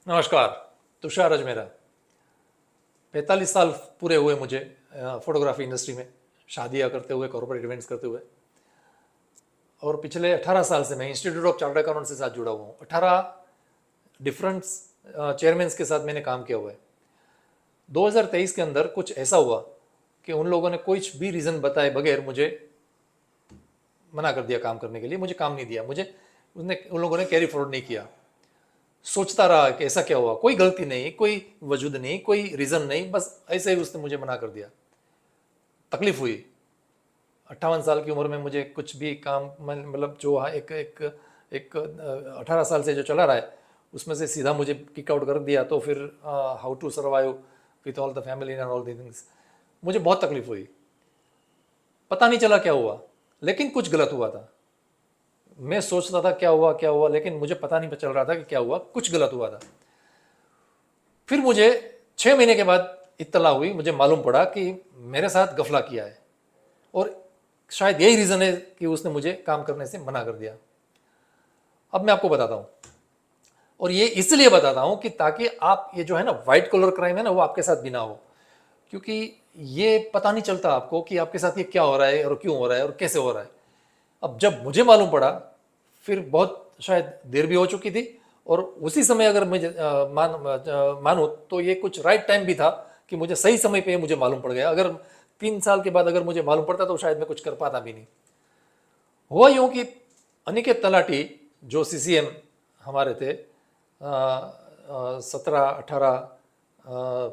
नमस्कार। तुषार अजमेरा। 45 साल पूरे हुए मुझे फोटोग्राफी इंडस्ट्री में, शादियाँ करते हुए, कॉर्पोरेट इवेंट्स करते हुए। और पिछले 18 साल से मैं इंस्टीट्यूट ऑफ चार्टर्ड अकाउंटेंट्स के साथ जुड़ा हुआ हूँ। 18 डिफरेंट चेयरमैन्स के साथ मैंने काम किया हुआ है। 2023 के अंदर कुछ ऐसा हुआ कि उन लोगों ने कुछ भी रीज़न बताए बगैर मुझे मना कर दिया काम करने के लिए। मुझे काम नहीं दिया, मुझे उन लोगों ने कैरी फॉरवर्ड नहीं किया। सोचता रहा कि ऐसा क्या हुआ, कोई गलती नहीं, कोई वजूद नहीं, कोई रीज़न नहीं, बस ऐसे ही उसने मुझे मना कर दिया। तकलीफ हुई। 58 साल की उम्र में मुझे कुछ भी काम, मतलब जो एक एक एक 18 साल से जो चला रहा है उसमें से सीधा मुझे किक आउट कर दिया। तो फिर how to survive with all the family and all the things, मुझे बहुत तकलीफ हुई। पता नहीं चला क्या हुआ, लेकिन कुछ गलत हुआ था। मैं सोचता था क्या हुआ क्या हुआ, लेकिन मुझे पता नहीं चल रहा था कि क्या हुआ, कुछ गलत हुआ था। फिर मुझे 6 महीने के बाद इत्तला हुई, मुझे मालूम पड़ा कि मेरे साथ गफला किया है और शायद यही रीज़न है कि उसने मुझे काम करने से मना कर दिया। अब मैं आपको बताता हूँ, और ये इसलिए बताता हूँ कि ताकि आप ये जो है ना वाइट कॉलर क्राइम है ना, वो आपके साथ भी ना हो। क्योंकि ये पता नहीं चलता आपको कि आपके साथ ये क्या हो रहा है और क्यों हो रहा है और कैसे हो रहा है। अब जब मुझे मालूम पड़ा, फिर बहुत शायद देर भी हो चुकी थी, और उसी समय अगर मुझे मानो तो ये कुछ राइट टाइम भी था कि मुझे सही समय पे मुझे मालूम पड़ गया। अगर 3 साल के बाद अगर मुझे मालूम पड़ता तो शायद मैं कुछ कर पाता भी नहीं। हुआ यूँ कि अनिकेत तलाटी जो सीसीएम हमारे थे, 17-18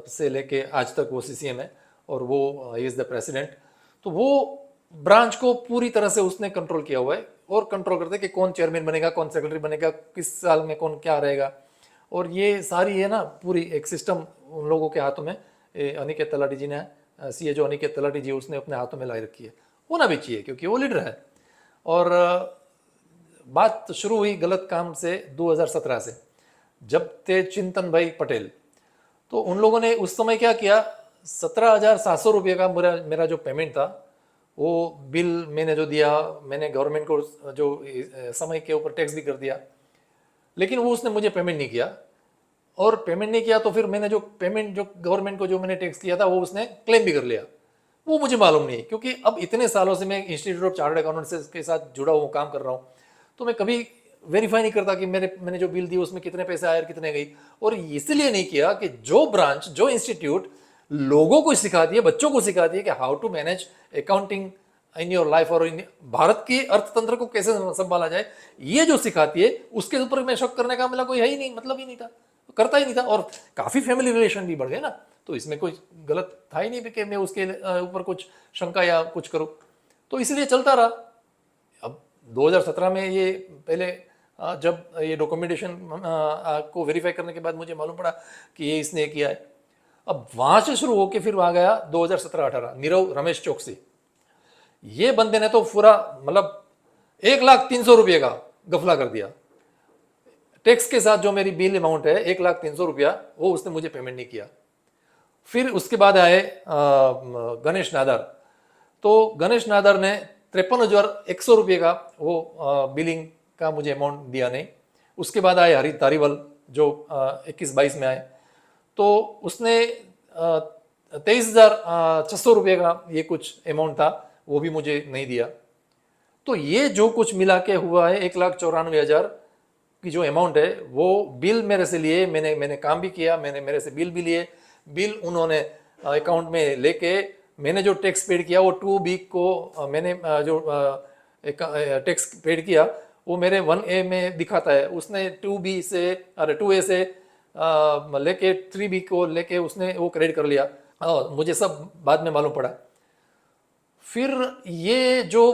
से लेके आज तक वो सीसीएम है, और वो ही इज़ द प्रेसिडेंट। तो वो ब्रांच को पूरी तरह से उसने कंट्रोल किया हुआ है, और कंट्रोल करते कि कौन चेयरमैन बनेगा, कौन सेक्रेटरी बनेगा, किस साल में कौन क्या रहेगा। और ये सारी है ना पूरी एक सिस्टम उन लोगों के हाथों में अनिकेत तलाटी जी ने, सीए जो अनिकेत तलाटी जी, उसने अपने हाथों में लाई रखी है। होना भी चाहिए क्योंकि वो लीडर है। और बात शुरू हुई गलत काम से 2017 से, जब थे चिंतन भाई पटेल। तो उन लोगों ने उस समय क्या किया, 17,700 रुपये का मेरा जो पेमेंट था, वो बिल मैंने जो दिया, मैंने गवर्नमेंट को जो समय के ऊपर टैक्स भी कर दिया, लेकिन वो उसने मुझे पेमेंट नहीं किया। और पेमेंट नहीं किया तो फिर मैंने जो पेमेंट जो गवर्नमेंट को जो मैंने टैक्स किया था वो उसने क्लेम भी कर लिया। वो मुझे मालूम नहीं, क्योंकि अब इतने सालों से मैं इंस्टीट्यूट ऑफ चार्टर्ड अकाउंटेंट्स के साथ जुड़ा हुआ काम कर रहा हूँ, तो मैं कभी वेरीफाई नहीं करता कि मैंने जो बिल दी उसमें कितने पैसे आए और कितने गई। और इसलिए नहीं किया कि जो ब्रांच, जो इंस्टीट्यूट लोगों को सिखाती है, बच्चों को सिखाती है कि how to manage accounting in your life, और इन भारत के अर्थतंत्र को कैसे संभाला जाए, ये जो सिखाती है उसके ऊपर मैं शक करने का मेरा कोई है ही नहीं, मतलब ही नहीं था, करता ही नहीं था। और काफ़ी फैमिली रिलेशन भी बढ़ गए ना, तो इसमें कोई गलत था ही नहीं कि मैं उसके ऊपर कुछ शंका या कुछ करूँ। तो इसलिए चलता रहा। अब 2017 में ये पहले जब ये डॉक्यूमेंटेशन को वेरीफाई करने के बाद मुझे मालूम पड़ा कि ये इसने किया है। अब वहाँ से शुरू होकर फिर आ गया 2017-18 नीरव रमेश चौकसी। ये बंदे ने तो पूरा मतलब 1,03,000 रुपये का गफला कर दिया। टैक्स के साथ जो मेरी बिल अमाउंट है 1,03,000 रुपया, वो उसने मुझे पेमेंट नहीं किया। फिर उसके बाद आए गणेश नादर। तो गणेश नादर ने 53,100 रुपये का वो बिलिंग का मुझे अमाउंट दिया नहीं। उसके बाद आए हरी तारीवल जो 21-22 में आए, तो उसने 23,600 रुपये का ये कुछ अमाउंट था, वो भी मुझे नहीं दिया। तो ये जो कुछ मिला के हुआ है 1,94,000 की जो अमाउंट है, वो बिल मेरे से लिए, मैंने काम भी किया, मैंने मेरे से बिल भी लिए। बिल उन्होंने अकाउंट में लेके मैंने जो टैक्स पेड किया वो 2B को मैंने जो टैक्स पेड किया वो मेरे 1A में दिखाता है। उसने 2B से, अरे 2A से लेके 3B को लेके उसने वो क्रेडिट कर लिया। मुझे सब बाद में मालूम पड़ा। फिर ये जो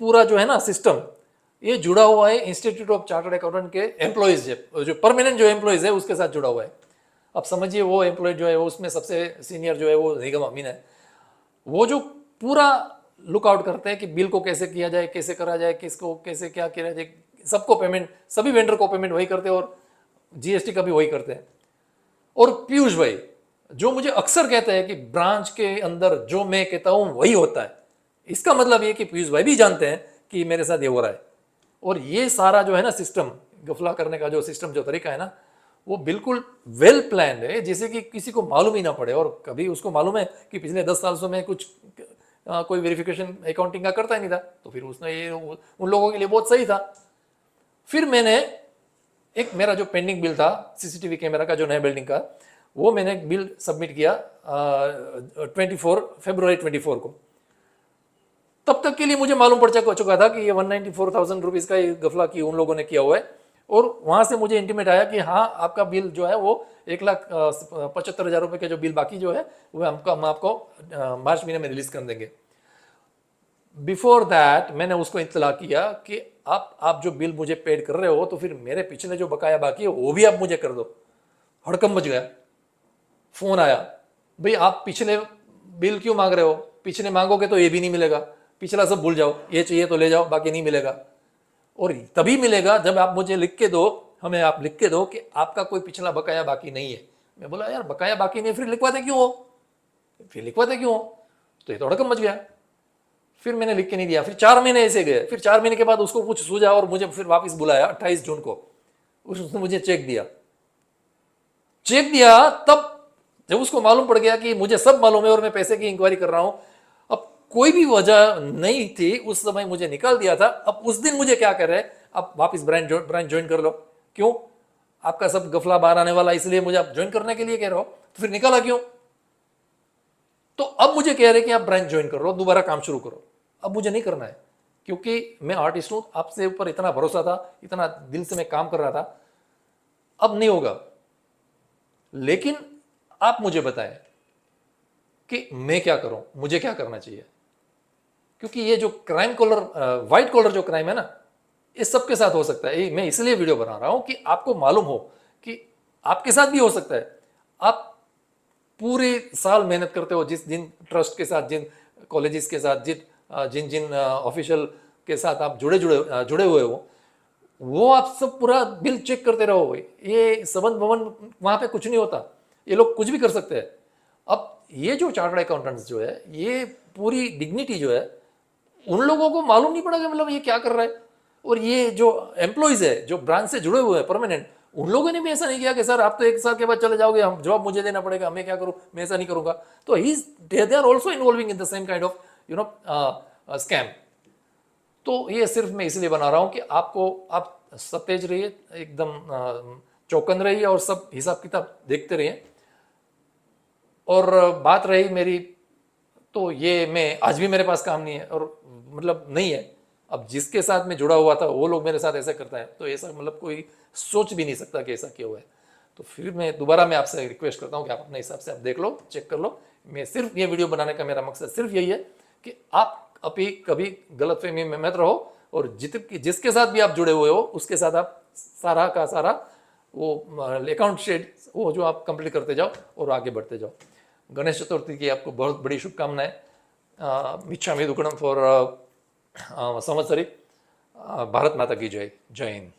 पूरा जो है ना सिस्टम, ये जुड़ा हुआ है इंस्टीट्यूट ऑफ चार्टर्ड अकाउंटेंट के एम्प्लॉयज, जो परमानेंट जो एम्प्लॉयज है उसके साथ जुड़ा हुआ है। अब समझिए वो एम्प्लॉय जो है वो उसमें सबसे सीनियर जो है वो निगम अमीन है। वो जो पूरा लुकआउट करते हैं कि बिल को कैसे किया जाए, कैसे करा जाए, किसको कैसे क्या किया जाए, सबको पेमेंट, सभी वेंडर को पेमेंट वही करते हैं, और जीएसटी का भी वही करते हैं। और पीयूष भाई जो मुझे अक्सर कहते हैं कि ब्रांच के अंदर जो मैं कहता हूं वही होता है, इसका मतलब ये कि पीयूष भाई भी जानते हैं कि मेरे साथ ये हो रहा है। और ये सारा जो है ना सिस्टम, गफला करने का जो सिस्टम, जो तरीका है ना, वो बिल्कुल वेल प्लान्ड है, जैसे कि किसी को मालूम ही ना पड़े। और कभी उसको मालूम है कि पिछले 10 साल से मैं कुछ कोई वेरिफिकेशन अकाउंटिंग का करता ही नहीं था, तो फिर उसने ये उन लोगों के लिए बहुत सही था। फिर मैंने एक मेरा जो पेंडिंग बिल था सीसीटीवी कैमरा का, जो नया बिल्डिंग का, वो मैंने एक बिल सबमिट किया 24 फरवरी 24 को। तब तक के लिए मुझे मालूम पड़ चुका था कि ये 194,000 रुपीज़ का ये गफला की उन लोगों ने किया हुआ है। और वहाँ से मुझे इंटीमेट आया कि हाँ, आपका बिल जो है वो 1,75,000 रुपये का जो बिल बाकी जो है वो हम आपको मार्च महीने में रिलीज कर देंगे। बिफोर दैट मैंने उसको इत्तला किया कि आप जो बिल मुझे पेड कर रहे हो, तो फिर मेरे पिछले जो बकाया बाकी है वो भी आप मुझे कर दो। हड़कंप मच गया। फोन आया, भाई आप पिछले बिल क्यों मांग रहे हो, पिछले मांगोगे तो ये भी नहीं मिलेगा, पिछला सब भूल जाओ, ये चाहिए तो ले जाओ, बाकी नहीं मिलेगा। और तभी मिलेगा जब आप मुझे लिख के दो, हमें आप लिख के दो कि आपका कोई पिछला बकाया बाकी नहीं है। मैं बोला यार बकाया बाकी नहीं, फिर लिखवाते क्यों हो, फिर लिखवाते क्यों हो? तो ये तो हड़कंप मच गया। फिर मैंने लिख के नहीं दिया। फिर 4 महीने ऐसे गए। फिर 4 महीने के बाद उसको कुछ सूझा और मुझे फिर वापस बुलाया 28 जून को। उसने मुझे चेक दिया। तब जब उसको मालूम पड़ गया कि मुझे सब मालूम है और मैं पैसे की इंक्वायरी कर रहा हूं, अब कोई भी वजह नहीं थी उस समय, मुझे निकाल दिया था। अब उस दिन मुझे क्या कर रहे हैं, अब वापस ब्रांच ज्वाइन कर लो। क्यों? आपका सब गफला बाहर आने वाला, इसलिए मुझे आप ज्वाइन करने के लिए कह रहे हो, तो फिर निकाला क्यों? तो अब मुझे कह रहे कि आप ब्रांच ज्वाइन करो, दोबारा काम शुरू करो। अब मुझे नहीं करना है, क्योंकि मैं आर्टिस्ट हूं, आपसे ऊपर इतना भरोसा था, इतना दिल से मैं काम कर रहा था। अब नहीं होगा। लेकिन आप मुझे बताएं कि मैं क्या करूं, मुझे क्या करना चाहिए। क्योंकि ये जो क्राइम कॉलर, व्हाइट कॉलर जो क्राइम है ना, ये सबके साथ हो सकता है। मैं इसलिए वीडियो बना रहा हूं कि आपको मालूम हो कि आपके साथ भी हो सकता है। आप पूरे साल मेहनत करते हो, जिन ट्रस्ट के साथ, जिन कॉलेजेस के साथ, जिन जिन ऑफिशियल के साथ आप जुड़े हुए हो, वो आप सब पूरा बिल चेक करते रहो। ये संबंध भवन वहां पे कुछ नहीं होता, ये लोग कुछ भी कर सकते हैं। अब ये जो चार्टर्ड अकाउंटेंट्स जो है, ये पूरी डिग्निटी जो है, उन लोगों को मालूम नहीं पड़ा कि मतलब ये क्या कर रहा है। और ये जो एम्प्लॉयज है, जो ब्रांच से जुड़े हुए हैं परमानेंट, उन लोगों ने भी ऐसा नहीं किया कि सर आप तो 1 साल के बाद चले जाओगे, हम जवाब मुझे देना पड़ेगा, मैं क्या करूं, मैं ऐसा नहीं करूंगा। तो they are also involving in the same kind of scam. तो ये सिर्फ मैं इसलिए बना रहा हूं कि आप सतेज रहिए, एकदम चौकन रहिए और सब हिसाब किताब देखते रहिए। और बात रही मेरी, तो ये मैं आज भी मेरे पास काम नहीं है, और मतलब नहीं है। अब जिसके साथ मैं जुड़ा हुआ था वो लोग मेरे साथ ऐसा करता है, तो ऐसा मतलब कोई सोच भी नहीं सकता कि ऐसा क्यों हुआ है। तो फिर मैं आपसे रिक्वेस्ट करता हूँ कि आप अपने हिसाब से आप देख लो, चेक कर लो। मैं सिर्फ ये वीडियो बनाने का मेरा मकसद सिर्फ यही है कि आप अभी कभी गलतफहमी में मत रहो, और जिसके साथ भी आप जुड़े हुए हो उसके साथ आप सारा का सारा वो अकाउंट शीट वो जो आप कंप्लीट करते जाओ और आगे बढ़ते जाओ। गणेश चतुर्थी की आपको बहुत बड़ी शुभकामनाएं। मिच्छामि दुक्कड़म फॉर संवत्सरी। भारत माता की जय। जय हिंद।